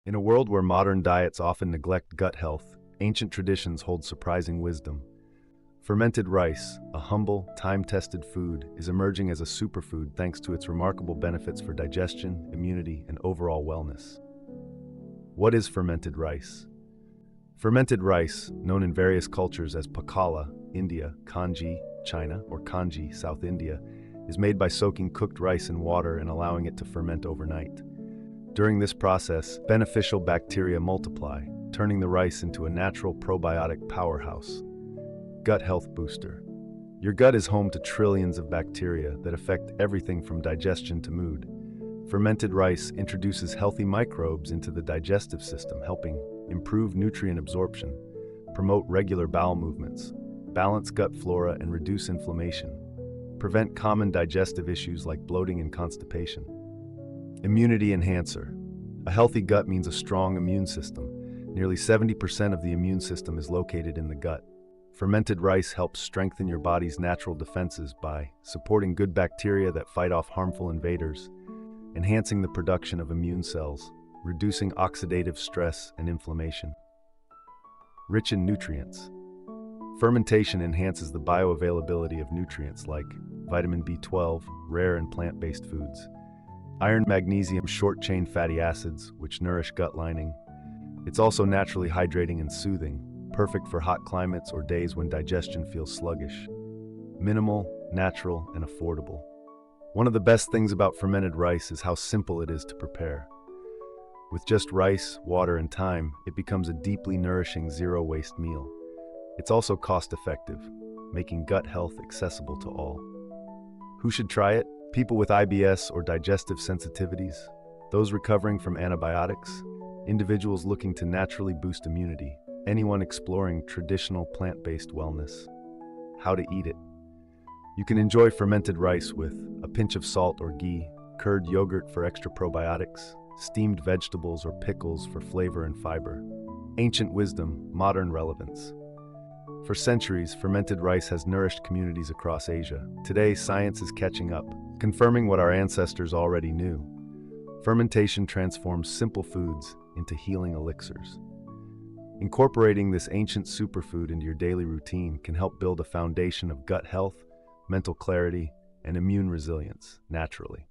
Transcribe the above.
In a world where modern diets often neglect gut health, ancient traditions hold surprising wisdom. Fermented rice, a humble, time-tested food, is emerging as a superfood thanks to its remarkable benefits for digestion, immunity, and overall wellness. What is fermented rice? Fermented rice, known in various cultures as pakala, India, kanji, China, or kanji, South India, is made by soaking cooked rice in water and allowing it to ferment overnight. During this process, beneficial bacteria multiply, turning the rice into a natural probiotic powerhouse. Gut health booster. Your gut is home to trillions of bacteria that affect everything from digestion to mood. Fermented rice introduces healthy microbes into the digestive system, helping improve nutrient absorption, promote regular bowel movements, balance gut flora, and reduce inflammation. Prevent common digestive issues like bloating and constipation. Immunity enhancer. A healthy gut means a strong immune system. Nearly 70% of the immune system is located in the gut. Fermented rice helps strengthen your body's natural defenses by supporting good bacteria that fight off harmful invaders, enhancing the production of immune cells, reducing oxidative stress and inflammation. Rich in nutrients. Fermentation enhances the bioavailability of nutrients like vitamin B12, rare and plant-based foods, iron, magnesium, short-chain fatty acids, which nourish gut lining. It's also naturally hydrating and soothing, perfect for hot climates or days when digestion feels sluggish. Minimal, natural, and affordable. One of the best things about fermented rice is how simple it is to prepare. With just rice, water, and time, it becomes a deeply nourishing zero-waste meal. It's also cost-effective, making gut health accessible to all. Who should try it? People with IBS or digestive sensitivities, those recovering from antibiotics, individuals looking to naturally boost immunity, anyone exploring traditional plant-based wellness. How to eat it. You can enjoy fermented rice with a pinch of salt or ghee, curd yogurt for extra probiotics, steamed vegetables or pickles for flavor and fiber. Ancient wisdom, modern relevance. For centuries, fermented rice has nourished communities across Asia. Today, science is catching up, confirming what our ancestors already knew. Fermentation transforms simple foods into healing elixirs. Incorporating this ancient superfood into your daily routine can help build a foundation of gut health, mental clarity, and immune resilience naturally.